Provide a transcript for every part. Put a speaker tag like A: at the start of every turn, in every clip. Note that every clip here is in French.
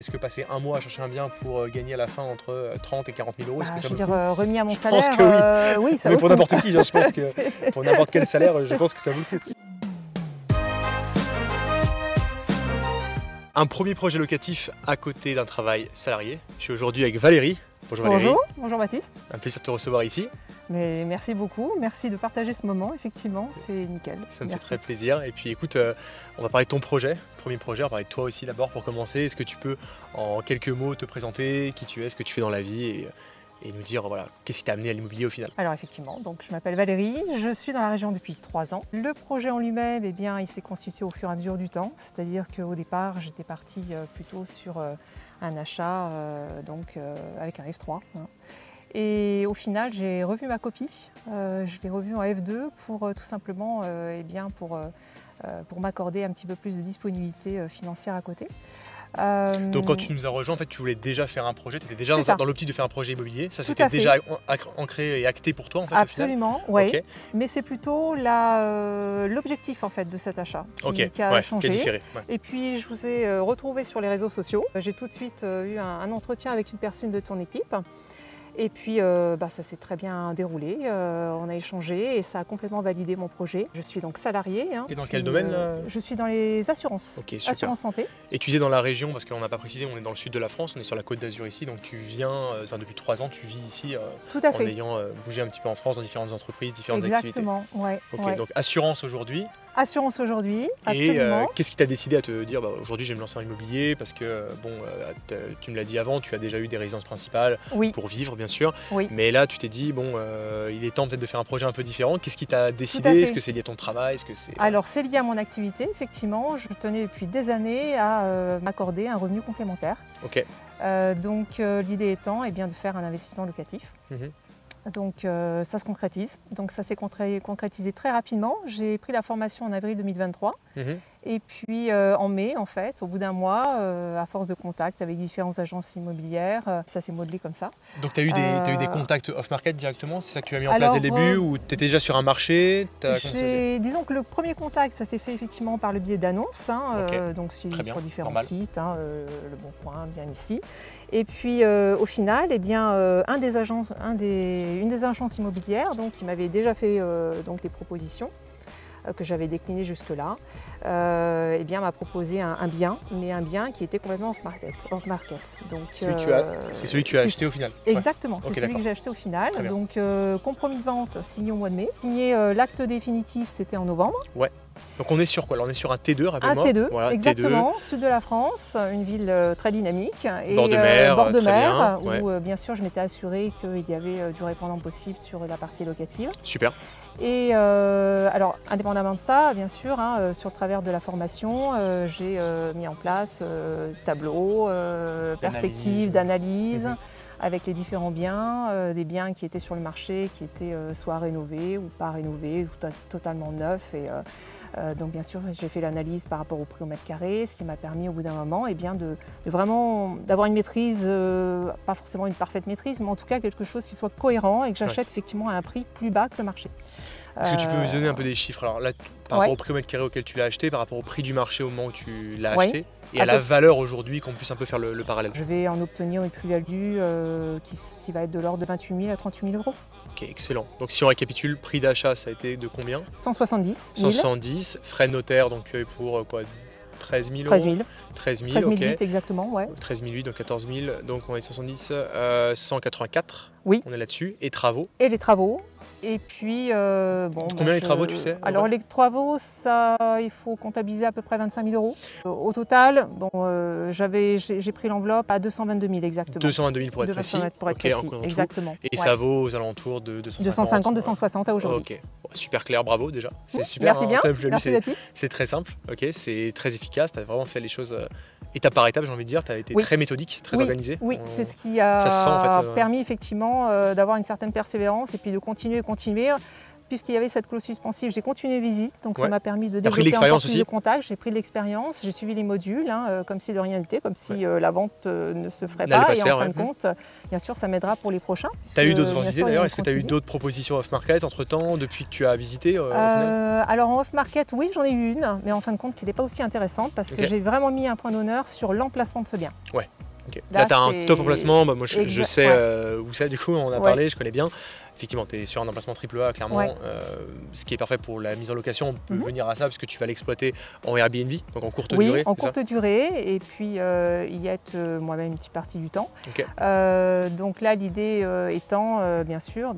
A: Est-ce que passer un mois à chercher un bien pour gagner à la fin entre 30 et 40 000 euros, est-ce que ça
B: Je
A: vaut
B: veux
A: le
B: dire,
A: coup?
B: remis à mon
A: Je
B: salaire,
A: pense que oui.
B: oui, ça
A: Mais
B: vaut
A: pour
B: le coup.
A: n'importe qui, je pense que pour n'importe quel salaire, je pense que ça vaut le coup. Un premier projet locatif à côté d'un travail salarié. Je suis aujourd'hui avec Valérie. Bonjour Valérie.
B: Bonjour, bonjour Baptiste.
A: Un plaisir de te recevoir ici.
B: Mais merci beaucoup, merci de partager ce moment, effectivement, c'est nickel.
A: Ça me
B: Merci.
A: fait très plaisir. Et puis écoute, on va parler de ton projet, premier projet, on va parler de toi aussi d'abord pour commencer. Est-ce que tu peux en quelques mots te présenter, qui tu es, ce que tu fais dans la vie et nous dire voilà, qu'est-ce qui t'a amené à l'immobilier au final?
B: Alors effectivement, donc je m'appelle Valérie, je suis dans la région depuis 3 ans. Le projet en lui-même, eh bien, il s'est constitué au fur et à mesure du temps, c'est-à-dire qu'au départ, j'étais partie plutôt sur un achat avec un F3. Hein. Et au final, j'ai revu ma copie, je l'ai revue en F2 pour tout simplement pour m'accorder un petit peu plus de disponibilité financière à côté.
A: Donc quand tu nous as rejoint, en fait, tu voulais déjà faire un projet, tu étais déjà dans l'optique de faire un projet immobilier, ça
B: Tout
A: c'était
B: à fait.
A: déjà ancré et acté pour toi en fait?
B: Absolument, oui.
A: Okay.
B: Mais c'est plutôt l'objectif en fait de cet achat qui a changé.
A: Qui a différé, ouais.
B: Et puis je vous ai retrouvé sur les réseaux sociaux. J'ai tout de suite eu un entretien avec une personne de ton équipe. Et puis ça s'est très bien déroulé, on a échangé et ça a complètement validé mon projet. Je suis donc salariée.
A: Et dans quel domaine
B: Je suis dans les assurances,
A: okay, super.
B: Assurance santé.
A: Et tu disais dans la région, parce qu'on n'a pas précisé, on est dans le sud de la France, on est sur la Côte d'Azur ici, donc tu viens, depuis 3 ans, tu vis ici
B: Tout à fait.
A: En ayant bougé un petit peu en France dans différentes entreprises, différentes activités.
B: Exactement, ouais.
A: Ok,
B: ouais.
A: donc assurance aujourd'hui.
B: Assurance aujourd'hui, absolument.
A: Et qu'est-ce qui t'a décidé à te dire aujourd'hui je vais me lancer en immobilier parce que tu me l'as dit avant, tu as déjà eu des résidences principales pour vivre bien sûr, mais là tu t'es dit il est temps peut-être de faire un projet un peu différent. Qu'est-ce qui t'a décidé? Est-ce que c'est lié à ton travail?
B: Alors c'est lié à mon activité, effectivement. Je tenais depuis des années à m'accorder un revenu complémentaire.
A: Ok.
B: L'idée étant de faire un investissement locatif. Donc ça se concrétise, donc ça s'est concrétisé très rapidement. J'ai pris la formation en avril 2023 et puis en mai en fait, au bout d'un mois, à force de contact avec différentes agences immobilières, ça s'est modelé comme ça.
A: Donc tu as eu des contacts off-market directement, c'est ça que tu as mis en place dès le début ou tu étais déjà sur un marché?
B: Disons que le premier contact, ça s'est fait effectivement par le biais d'annonces, donc sur différents sites, Le Bon Coin, bien ici. Et puis au final, une des agences immobilières qui m'avait déjà fait des propositions que j'avais déclinées jusque-là, m'a proposé un bien, mais un bien qui était complètement off-market.
A: C'est celui que tu as acheté au final?
B: Exactement, c'est celui que j'ai acheté au final. Donc compromis de vente signé au mois de mai. Signé l'acte définitif, c'était en novembre.
A: Ouais. Donc on est sur quoi? Alors on est sur un T2, rappelle-moi.
B: Un T2,
A: voilà,
B: exactement,
A: T2.
B: Sud de la France, une ville très dynamique.
A: Bord de mer,
B: où bien sûr je m'étais assurée qu'il y avait du répondant possible sur la partie locative.
A: Super.
B: Et alors indépendamment de ça, bien sûr, sur le travers de la formation, j'ai mis en place tableau, perspective d'analyse. Avec les différents biens, des biens qui étaient sur le marché, qui étaient soit rénovés ou pas rénovés, ou totalement neufs. Donc bien sûr, j'ai fait l'analyse par rapport au prix au mètre carré, ce qui m'a permis au bout d'un moment de vraiment d'avoir une maîtrise, pas forcément une parfaite maîtrise, mais en tout cas quelque chose qui soit cohérent et que j'achète effectivement à un prix plus bas que le marché.
A: Est-ce que tu peux me donner un peu des chiffres? Alors là, par rapport au prix au mètre carré auquel tu l'as acheté, par rapport au prix du marché au moment où tu l'as acheté, et à la valeur aujourd'hui, qu'on puisse un peu faire le parallèle.
B: Je vais en obtenir une plus-value qui va être de l'ordre de 28 000 à 38 000 euros.
A: Ok, excellent. Donc si on récapitule, prix d'achat, ça a été de combien?
B: 170 000.
A: 170, frais de notaire, donc tu as eu pour quoi? 13 000 euros?
B: 13 000.
A: 13 000,
B: 13 008
A: ok.
B: exactement, ouais.
A: 13 008, donc 14 000, donc on est 70, 184,
B: oui.
A: On est là-dessus, et travaux?
B: Et les travaux. Et puis,
A: combien les travaux, tu sais?
B: Alors les travaux, il faut comptabiliser à peu près 25 000 euros. Au total, j'ai pris l'enveloppe à 222 000 exactement.
A: 222 000 pour être précis.
B: Exactement.
A: Et ça vaut aux alentours de
B: 250, 260 à aujourd'hui.
A: Ok, super clair, bravo déjà. C'est super.
B: Merci bien, merci Baptiste.
A: C'est très simple, c'est très efficace, tu as vraiment fait les choses étape par étape, j'ai envie de dire, tu as été très méthodique, très organisé.
B: Oui, c'est ce qui a permis effectivement d'avoir une certaine persévérance et puis de continuer. puisqu'il y avait cette clause suspensive, j'ai continué visite, donc ça m'a permis de
A: développer
B: encore plus
A: aussi.
B: de contacts. J'ai pris de l'expérience, j'ai suivi les modules, comme si de rien n'était, comme si la vente ne se ferait pas. Et en fin de compte, bien sûr, ça m'aidera pour les prochains.
A: Tu as eu d'autres idées d'ailleurs? Est-ce que tu as eu d'autres propositions off-market entre-temps, depuis que tu as visité
B: Alors en off-market, oui, j'en ai eu une, mais en fin de compte qui n'était pas aussi intéressante parce que j'ai vraiment mis un point d'honneur sur l'emplacement de ce bien.
A: Ouais. Okay. Là, tu as un top emplacement. Moi, je sais où ça, du coup, on en a parlé, je connais bien. Effectivement, tu es sur un emplacement AAA, clairement, ce qui est parfait pour la mise en location. On peut venir à ça parce que tu vas l'exploiter en Airbnb, donc en courte durée. Oui,
B: en courte durée, et puis y être moi-même une petite partie du temps. Donc là, l'idée étant, bien sûr,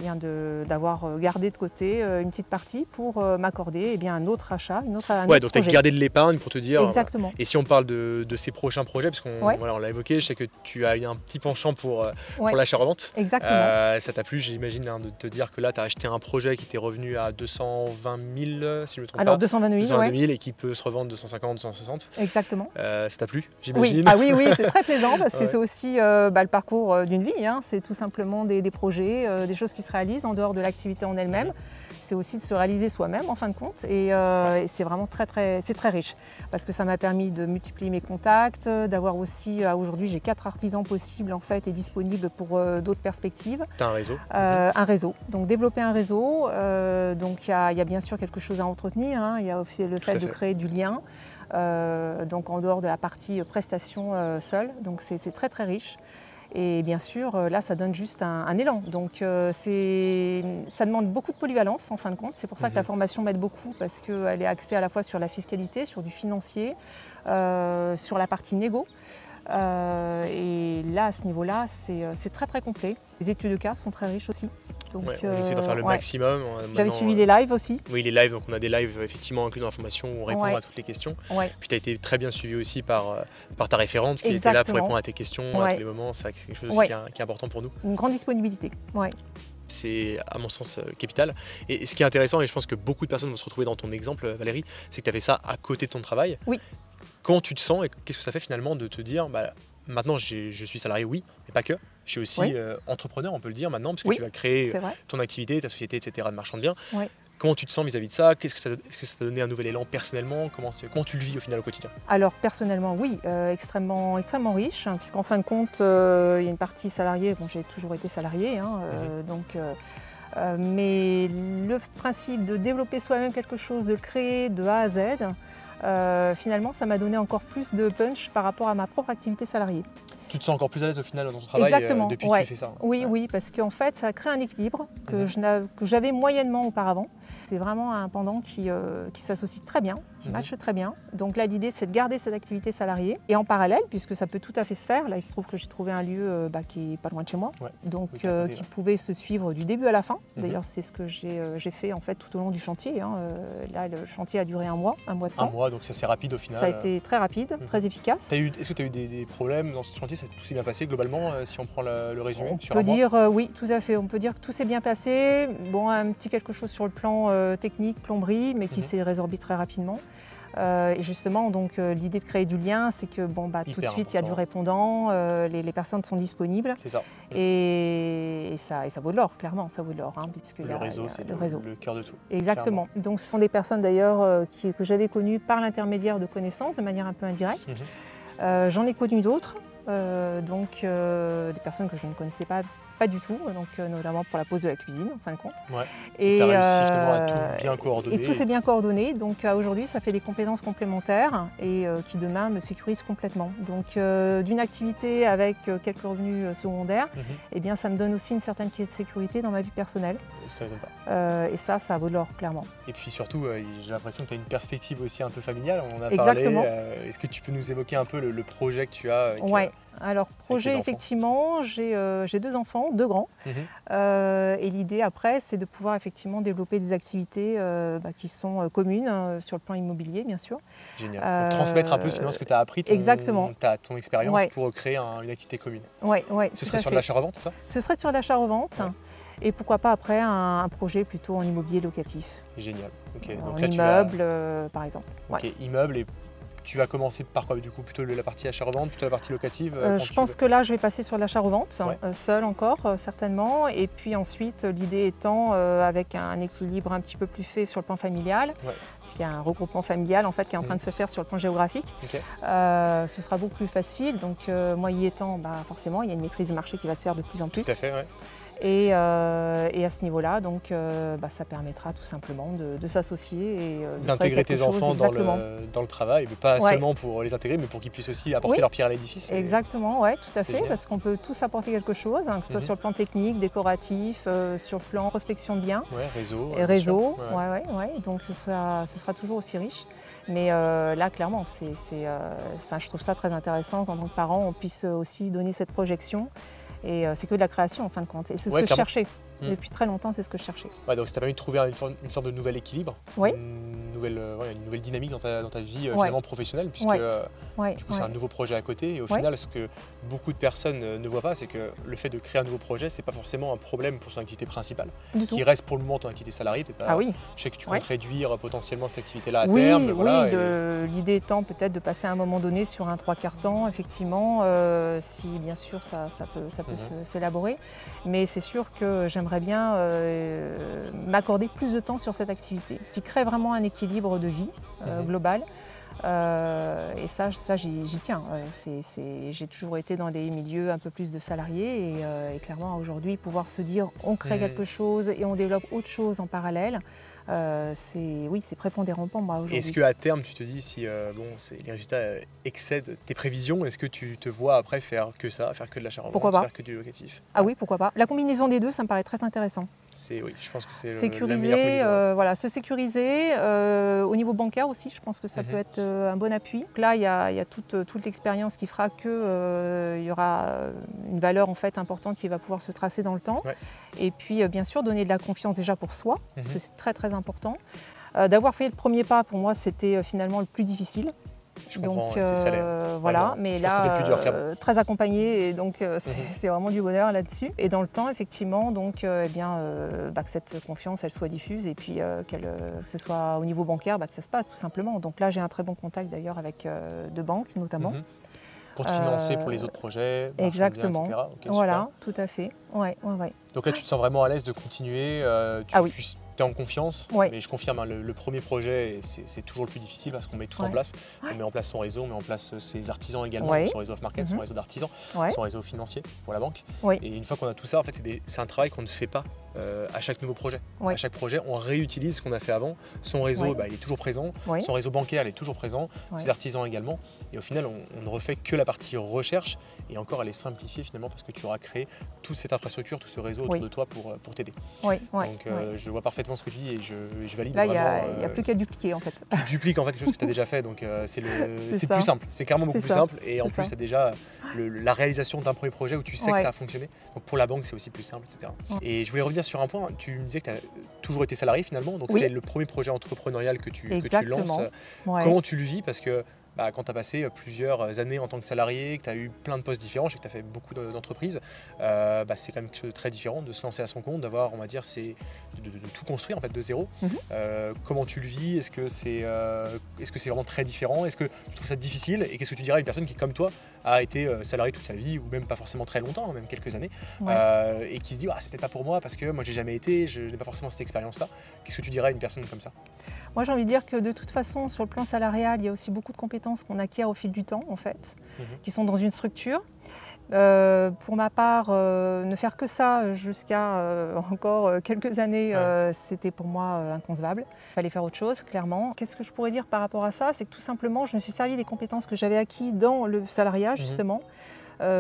B: d'avoir gardé de côté une petite partie pour m'accorder un autre achat, un autre projet.
A: Donc tu as gardé de l'épargne pour te dire.
B: Exactement.
A: Et si on parle de ces prochains projets, parce qu'on l'a évoqué, je sais que tu as eu un petit penchant pour l'achat-revente.
B: Exactement.
A: Ça t'a plu, j'imagine, de te dire que là, tu as acheté un projet qui t'est revenu à 220 000, si je ne me trompe pas.
B: Alors 220 000,
A: et qui peut se revendre 250, 260.
B: Exactement.
A: Ça t'a plu, j'imagine?
B: Oui, c'est très plaisant parce que c'est aussi le parcours d'une vie. C'est tout simplement des projets, des choses qui se réalisent en dehors de l'activité en elle-même. C'est aussi de se réaliser soi-même en fin de compte, et c'est vraiment très riche parce que ça m'a permis de multiplier mes contacts, d'avoir aussi, aujourd'hui j'ai 4 artisans possibles en fait et disponibles pour d'autres perspectives.
A: Tu as un réseau?
B: Un réseau, donc développer un réseau, donc il y a bien sûr quelque chose à entretenir, il y a aussi le fait de créer du lien, donc en dehors de la partie prestation seule, donc c'est très riche. Et bien sûr, là, ça donne juste un élan. Donc, ça demande beaucoup de polyvalence, en fin de compte. C'est pour ça que la formation m'aide beaucoup, parce qu'elle est axée à la fois sur la fiscalité, sur du financier, sur la partie négo. Et là, à ce niveau-là, c'est très complet. Les études de cas sont très riches aussi. Donc,
A: on essaie d'en faire le maximum.
B: J'avais suivi les lives aussi.
A: Oui, les lives, donc on a des lives effectivement inclus dans la formation où on répond à toutes les questions. Puis tu as été très bien suivi aussi par ta référente qui était là pour répondre à tes questions à tous les moments. C'est quelque chose qui est important pour nous.
B: Une grande disponibilité.
A: C'est à mon sens capital. Et ce qui est intéressant, et je pense que beaucoup de personnes vont se retrouver dans ton exemple, Valérie, c'est que tu avais ça à côté de ton travail.
B: Oui.
A: Comment tu te sens et qu'est-ce que ça fait finalement de te dire maintenant je suis salarié, oui, mais pas que. Je suis aussi entrepreneur, on peut le dire maintenant, parce que tu vas créer ton activité, ta société, etc. de marchand de biens. Comment tu te sens vis-à-vis de ça? Est-ce que ça t'a donné un nouvel élan personnellement? Comment tu le vis au final au quotidien? Alors
B: personnellement, oui, extrêmement riche, puisqu'en fin de compte, il y a une partie salariée. Bon, j'ai toujours été salarié, mais le principe de développer soi-même quelque chose, de le créer de A à Z, finalement, ça m'a donné encore plus de punch par rapport à ma propre activité salariée.
A: Tu te sens encore plus à l'aise au final dans ton travail depuis que tu fais ça?
B: Oui, parce qu'en fait, ça crée un équilibre que j'avais moyennement auparavant. C'est vraiment un pendant qui s'associe très bien, qui matche très bien. Donc là, l'idée, c'est de garder cette activité salariée. Et en parallèle, puisque ça peut tout à fait se faire, là, il se trouve que j'ai trouvé un lieu qui est pas loin de chez moi, donc qui pouvait se suivre du début à la fin. D'ailleurs, c'est ce que j'ai fait en fait tout au long du chantier. Là, le chantier a duré un mois de temps.
A: Un mois, donc c'est assez rapide au final.
B: Ça a été très rapide, très efficace.
A: Est-ce que tu as eu des problèmes dans ce chantier? Tout s'est bien passé globalement, si on prend le résumé?
B: On peut dire, oui, tout à fait. On peut dire que tout s'est bien passé. Bon, un petit quelque chose sur le plan technique, plomberie, mais qui s'est résorbé très rapidement. Et justement, donc l'idée de créer du lien, c'est que tout de suite, il y a du répondant, les personnes sont disponibles.
A: C'est ça.
B: Et ça vaut de l'or, clairement, ça vaut de l'or. Puisque
A: le réseau, c'est le cœur de tout.
B: Exactement. Clairement. Donc ce sont des personnes d'ailleurs que j'avais connues par l'intermédiaire de connaissances, de manière un peu indirecte. J'en ai connu d'autres. Des personnes que je ne connaissais pas du tout, donc notamment pour la pose de la cuisine en fin de compte.
A: Et tu as réussi finalement à tout bien coordonner.
B: Et tout s'est bien coordonné, donc aujourd'hui ça fait des compétences complémentaires et qui demain me sécurisent complètement. Donc d'une activité avec quelques revenus secondaires, ça me donne aussi une certaine sécurité dans ma vie personnelle.
A: Ça m'étonne pas.
B: Et ça vaut de l'or clairement.
A: Et puis surtout, j'ai l'impression que tu as une perspective aussi un peu familiale, on en a
B: Exactement.
A: parlé. Est-ce que tu peux nous évoquer un peu le projet que tu as
B: Alors projet, effectivement, j'ai 2 enfants, 2 grands, et l'idée après c'est de pouvoir effectivement développer des activités qui sont communes sur le plan immobilier bien sûr.
A: Génial. Donc, transmettre un peu finalement ce que tu as appris, ton expérience pour créer une activité commune. Ce serait sur de l'achat-revente, c'est ça? Ce serait sur l'achat-revente. Et pourquoi pas après un projet plutôt en immobilier locatif. Génial.
B: En immeuble par exemple.
A: Immeuble et Tu vas commencer par quoi du coup? Plutôt la partie achat-revente, plutôt la partie locative?
B: Je pense que là je vais passer sur l'achat-revente, seul encore certainement. Et puis ensuite l'idée étant avec un équilibre un petit peu plus fait sur le plan familial, parce qu'il y a un regroupement familial en fait qui est en train de se faire sur le plan géographique. Ce sera beaucoup plus facile. Donc moi y étant, forcément il y a une maîtrise du marché qui va se faire de plus en plus.
A: Tout à fait, ouais.
B: Et à ce niveau-là, donc, ça permettra tout simplement de s'associer et
A: d'intégrer tes enfants dans le travail, mais pas seulement pour les intégrer, mais pour qu'ils puissent aussi apporter leur pierre à l'édifice.
B: Exactement, oui, tout à fait, parce qu'on peut tous apporter quelque chose, que ce soit sur le plan technique, décoratif, sur le plan prospection de biens,
A: réseau.
B: Et réseau, donc ce sera toujours aussi riche. Mais là, clairement, je trouve ça très intéressant qu'en tant que parent, on puisse aussi donner cette projection. Et c'est que de la création en fin de compte. Et c'est ce que je cherchais. Depuis très longtemps, c'est ce que je cherchais.
A: Donc ça t'a permis de trouver une sorte de nouvel équilibre, une nouvelle dynamique dans ta vie finalement professionnelle, puisque du coup c'est un nouveau projet à côté. Et au final, ce que beaucoup de personnes ne voient pas, c'est que le fait de créer un nouveau projet, c'est pas forcément un problème pour son activité principale, qui reste pour le moment ton activité salariée. Je sais que tu comptes réduire potentiellement cette activité-là à terme.
B: L'idée étant peut-être de passer à un moment donné sur un 3/4 temps, effectivement, si bien sûr ça peut s'élaborer. Mais c'est sûr que j'aimerais bien m'accorder plus de temps sur cette activité, qui crée vraiment un équilibre de vie global. Et ça j'y tiens. J'ai toujours été dans des milieux un peu plus de salariés et clairement aujourd'hui pouvoir se dire on crée quelque chose et on développe autre chose en parallèle. C'est prépondérant pour moi aujourd'hui.
A: Est-ce qu'à terme, tu te dis si les résultats excèdent tes prévisions, est-ce que tu te vois après faire que ça, faire que de l'achat-revente, faire que du locatif?
B: Ah oui, pourquoi pas. La combinaison des deux, ça me paraît très intéressant.
A: Je pense que c'est
B: la
A: meilleure combinaison.
B: Se sécuriser. Au niveau bancaire aussi, je pense que ça peut être un bon appui. Là, il y a toute l'expérience qui fera qu'il y aura une valeur en fait importante qui va pouvoir se tracer dans le temps. Et puis, bien sûr, donner de la confiance déjà pour soi, parce que c'est très très important. D'avoir fait le premier pas, pour moi, c'était finalement le plus difficile.
A: Je comprends, c'est salaire.
B: Voilà, mais là,
A: plus dur,
B: très accompagné, et donc c'est vraiment du bonheur là-dessus. Et dans le temps, effectivement, donc, que cette confiance, elle soit diffuse, et puis que ce soit au niveau bancaire, que ça se passe tout simplement. Donc là, j'ai un très bon contact d'ailleurs avec deux banques notamment.
A: Pour te financer pour les autres projets,
B: exactement.
A: etc. Okay,
B: voilà, tout à fait.
A: Donc là, tu te sens vraiment à l'aise de continuer. Tu es en confiance, mais je confirme, le premier projet, c'est toujours le plus difficile parce qu'on met tout en place. On met en place son réseau, on met en place ses artisans également, son réseau off-market, son réseau d'artisans, son réseau financier pour la banque. Et une fois qu'on a tout ça, en fait, c'est un travail qu'on ne fait pas à chaque nouveau projet. À chaque projet, on réutilise ce qu'on a fait avant. Son réseau, il est toujours présent. Son réseau bancaire, il est toujours présent. Ses artisans également. Et au final, on ne refait que la partie recherche. Et encore, elle est simplifiée finalement parce que tu auras créé toute cette infrastructure, tout ce réseau autour de toi pour t'aider. Donc, je vois parfaitement ce que tu dis et je valide.
B: Là, il n'y a plus qu'à dupliquer en fait.
A: Tu dupliques en fait quelque chose que tu as déjà fait, donc c'est plus simple. C'est clairement beaucoup plus simple. Et en plus, c'est déjà la réalisation d'un premier projet où tu sais que ça a fonctionné. Donc pour la banque, c'est aussi plus simple, etc. Et je voulais revenir sur un point. Tu me disais que tu as toujours été salarié finalement. Donc c'est le premier projet entrepreneurial que tu lances. Comment tu le vis? Parce que quand tu as passé plusieurs années en tant que salarié, que tu as eu plein de postes différents, je sais que tu as fait beaucoup d'entreprises, c'est quand même quelque chose de très différent de se lancer à son compte, d'avoir, on va dire, de tout construire en fait de zéro. Comment tu le vis? Est-ce que c'est vraiment très différent? Est-ce que tu trouves ça difficile? Et qu'est-ce que tu dirais à une personne qui, comme toi, a été salarié toute sa vie, ou même pas forcément très longtemps, même quelques années, et qui se dit c'est peut-être pas pour moi parce que moi j'ai jamais été, je n'ai pas forcément cette expérience-là. Qu'est-ce que tu dirais à une personne comme ça?
B: Moi, j'ai envie de dire que de toute façon, sur le plan salarial, il y a aussi beaucoup de compétences qu'on acquiert au fil du temps, en fait, qui sont dans une structure. Pour ma part, ne faire que ça jusqu'à encore quelques années, c'était pour moi inconcevable. Il fallait faire autre chose, clairement. Qu'est-ce que je pourrais dire par rapport à ça? C'est que tout simplement, je me suis servi des compétences que j'avais acquises dans le salariat, justement.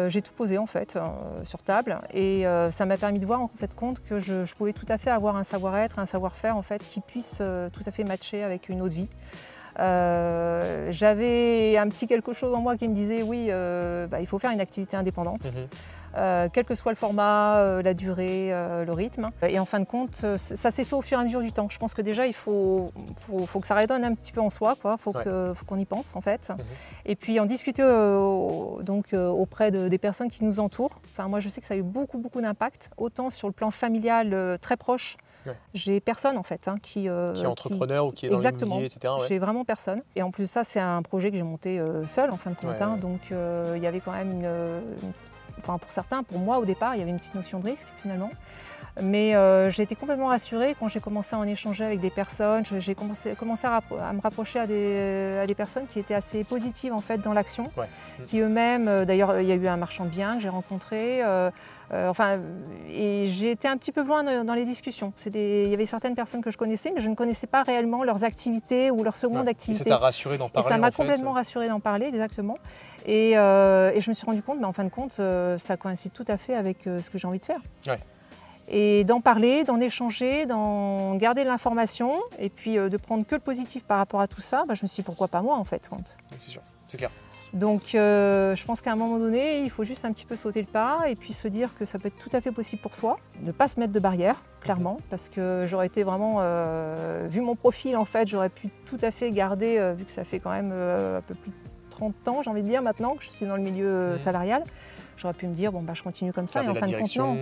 B: J'ai tout posé en fait sur table et ça m'a permis de voir en fait compte que je pouvais tout à fait avoir un savoir-être, un savoir-faire en fait qui puisse tout à fait matcher avec une autre vie. J'avais un petit quelque chose en moi qui me disait oui, il faut faire une activité indépendante. Quel que soit le format, la durée, le rythme. Et en fin de compte, ça s'est fait au fur et à mesure du temps. Je pense que déjà, il faut que ça résonne un petit peu en soi, quoi. Faut qu'on y pense, en fait. Et puis, en discuter auprès des personnes qui nous entourent. Enfin, moi, je sais que ça a eu beaucoup d'impact, autant sur le plan familial très proche, J'ai personne en fait
A: qui est entrepreneur ou qui est dans l'immobilier, etc.
B: J'ai vraiment personne. Et en plus ça, c'est un projet que j'ai monté seul en fin de compte. Donc il y avait quand même enfin pour certains, pour moi au départ, il y avait une petite notion de risque finalement. Mais j'ai été complètement rassurée quand j'ai commencé à en échanger avec des personnes. J'ai commencé à me rapprocher à des personnes qui étaient assez positives en fait dans l'action, qui eux-mêmes, d'ailleurs il y a eu un marchand de biens que j'ai rencontré, et j'ai été un petit peu loin dans les discussions. Il y avait certaines personnes que je connaissais, mais je ne connaissais pas réellement leurs activités ou leur seconde activité.
A: Et ça t'a rassuré d'en parler?
B: Et ça m'a complètement rassuré d'en parler, exactement. Et je me suis rendu compte, en fin de compte, ça coïncide tout à fait avec ce que j'ai envie de faire. Et d'en parler, d'en échanger, d'en garder l'information et puis de prendre que le positif par rapport à tout ça, je me suis dit pourquoi pas moi en fait.
A: C'est sûr, c'est clair.
B: Donc je pense qu'à un moment donné, il faut juste un petit peu sauter le pas et puis se dire que ça peut être tout à fait possible pour soi. Ne pas se mettre de barrière, clairement, parce que j'aurais été vraiment, vu mon profil en fait, j'aurais pu tout à fait garder, vu que ça fait quand même un peu plus de 30 ans, j'ai envie de dire maintenant, que je suis dans le milieu salarial. J'aurais pu me dire, je continue comme ça, et en fin de compte, non.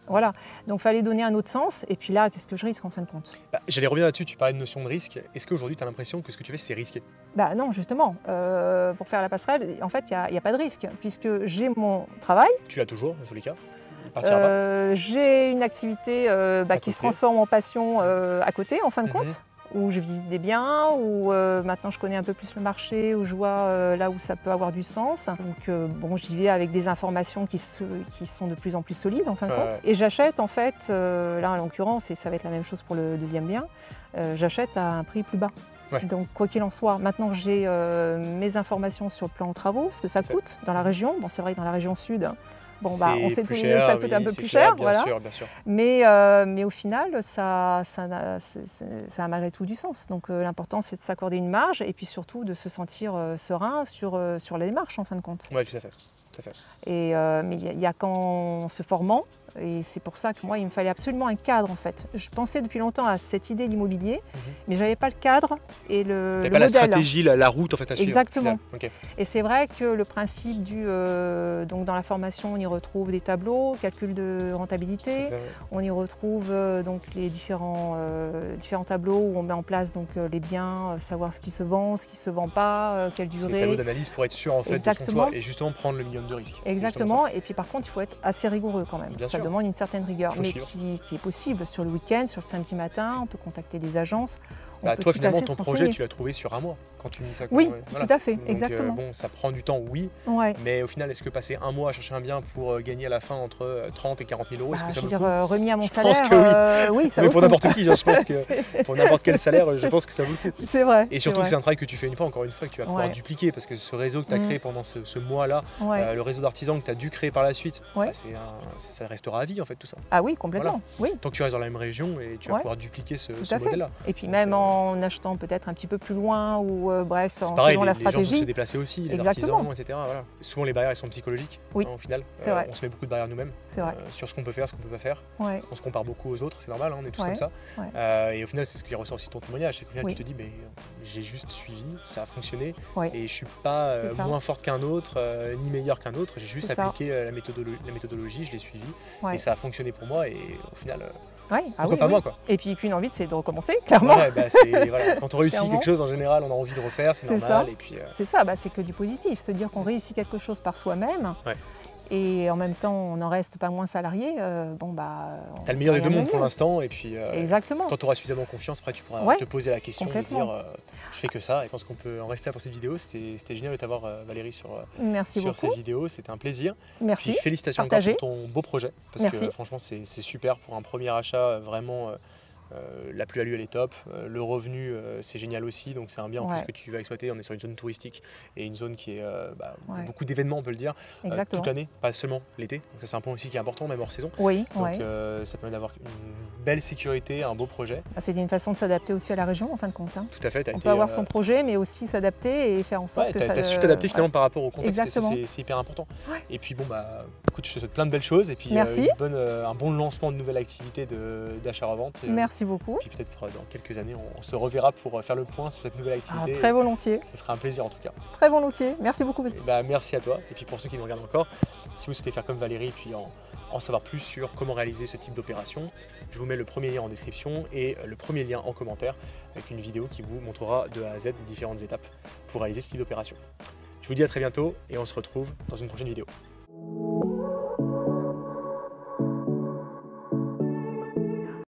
B: Voilà, donc il fallait donner un autre sens, et puis là, qu'est-ce que je risque en fin de compte?
A: J'allais revenir là-dessus, tu parlais de notion de risque. Est-ce qu'aujourd'hui, tu as l'impression que ce que tu fais, c'est risqué?
B: Non, justement, pour faire la passerelle, en fait, il n'y a pas de risque, puisque j'ai mon travail.
A: Tu l'as toujours, dans tous les cas?
B: J'ai une activité qui se transforme en passion à côté, en fin de compte. Où je visite des biens, où maintenant je connais un peu plus le marché, où je vois là où ça peut avoir du sens. Donc j'y vais avec des informations qui sont de plus en plus solides en fin de compte. Et j'achète en fait, là en l'occurrence, et ça va être la même chose pour le deuxième bien, j'achète à un prix plus bas. Donc quoi qu'il en soit, maintenant j'ai mes informations sur le plan aux travaux, ce que ça coûte dans la région. Bon, c'est vrai que dans la région sud, on sait que ça coûte un peu plus cher,
A: bien sûr.
B: Mais au final, ça a malgré tout du sens. Donc l'important, c'est de s'accorder une marge et puis surtout de se sentir serein sur la démarche en fin de compte.
A: Oui, tout à fait.
B: Mais il y a qu'en se formant, et c'est pour ça que moi, il me fallait absolument un cadre en fait. Je pensais depuis longtemps à cette idée d'immobilier, mais je n'avais pas le cadre et le modèle.
A: Pas la stratégie, la route en fait à suivre.
B: Exactement. Et c'est vrai que le principe donc dans la formation, on y retrouve des tableaux, calcul de rentabilité, on y retrouve donc les différents tableaux où on met en place donc les biens, savoir ce qui se vend, ce qui se vend pas, quelle durée.
A: C'est des tableaux d'analyse pour être sûr en fait de son choix et justement prendre le minimum de risque.
B: Exactement. Et puis par contre, il faut être assez rigoureux quand même. Ça demande une certaine rigueur, mais qui est possible sur le week-end, sur le samedi matin. On peut contacter des agences.
A: Toi finalement ton projet tu l'as trouvé sur un mois quand tu me dis ça.
B: Oui, tout à fait, exactement.
A: Ça prend du temps, oui, mais au final est-ce que passer un mois à chercher un bien pour gagner à la fin entre 30 et 40 000 euros, est-ce que ça vaut le coup?
B: Remis à mon salaire,
A: je pense que oui.
B: Ça
A: mais pour n'importe qui, je pense que pour n'importe quel salaire, je pense que ça vaut le coup.
B: C'est vrai.
A: Et surtout que c'est un travail que tu fais une fois, encore une fois, que tu vas pouvoir dupliquer, parce que ce réseau que tu as créé pendant ce mois-là, le réseau d'artisans que tu as dû créer par la suite, ça restera à vie en fait tout ça.
B: Ah oui, complètement.
A: Tant que tu restes dans la même région et tu vas pouvoir dupliquer ce modèle-là.
B: Et puis même en achetant peut-être un petit peu plus loin ou bref, en
A: pareil,
B: suivant la stratégie.
A: Les gens peuvent se déplacer aussi, les artisans, etc. Souvent les barrières elles sont psychologiques au final. On se met beaucoup de barrières nous-mêmes sur ce qu'on peut faire, ce qu'on peut pas faire. On se compare beaucoup aux autres, c'est normal, on est tous comme ça. Et au final c'est ce qui ressort aussi de ton témoignage, c'est qu'au final tu te dis j'ai juste suivi, ça a fonctionné et je suis pas moins forte qu'un autre, ni meilleure qu'un autre, j'ai juste appliqué la méthodologie, je l'ai suivi et ça a fonctionné pour moi et au final... Pourquoi pas moi quoi.
B: Et puis qu'une envie c'est de recommencer, clairement.
A: Quand on réussit quelque chose en général on a envie de refaire, c'est normal.
B: C'est ça, c'est que du positif, se dire qu'on réussit quelque chose par soi-même. Et en même temps, on n'en reste pas moins salarié.
A: T'as le meilleur des deux mondes pour l'instant, et puis quand tu auras suffisamment confiance, après tu pourras te poser la question de dire je fais que ça. Et je pense qu'on peut en rester là pour cette vidéo. C'était génial de t'avoir Valérie sur cette vidéo, c'était un plaisir.
B: Merci.
A: Puis félicitations encore pour ton beau projet, parce que franchement c'est super pour un premier achat vraiment. La plus-value elle est top, le revenu c'est génial aussi, donc c'est un bien en plus que tu vas exploiter. On est sur une zone touristique et une zone qui est beaucoup d'événements on peut le dire, toute l'année, pas seulement l'été, donc ça c'est un point aussi qui est important même hors saison. Donc ça permet d'avoir une belle sécurité, un beau projet.
B: C'est une façon de s'adapter aussi à la région en fin de compte.
A: Tout à fait.
B: On peut avoir son projet mais aussi s'adapter et faire en sorte que ça...
A: Tu as su t'adapter finalement par rapport au contexte, c'est hyper important. Et puis écoute, je te souhaite plein de belles choses et puis un bon lancement de nouvelle activité d'achat-revente.
B: Merci beaucoup.
A: Puis peut-être dans quelques années, on se reverra pour faire le point sur cette nouvelle activité.
B: Très volontiers.
A: Ce sera un plaisir en tout cas.
B: Très volontiers. Merci beaucoup.
A: Merci à toi. Et puis pour ceux qui nous regardent encore, si vous souhaitez faire comme Valérie, puis en savoir plus sur comment réaliser ce type d'opération, je vous mets le premier lien en description et le premier lien en commentaire avec une vidéo qui vous montrera de A à Z les différentes étapes pour réaliser ce type d'opération. Je vous dis à très bientôt et on se retrouve dans une prochaine vidéo.